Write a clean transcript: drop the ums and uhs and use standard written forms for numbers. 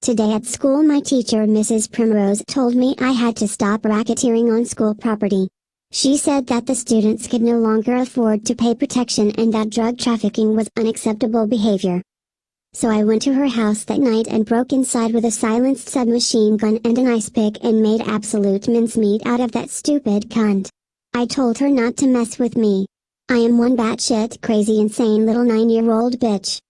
Today at school my teacher Mrs. Primrose told me I had to stop racketeering on school property. She said that the students could no longer afford to pay protection and that drug trafficking was unacceptable behavior. So I went to her house that night and broke inside with a silenced submachine gun and an ice pick and made absolute mincemeat out of that stupid cunt. I told her not to mess with me. I am one batshit crazy insane little 9-year-old bitch.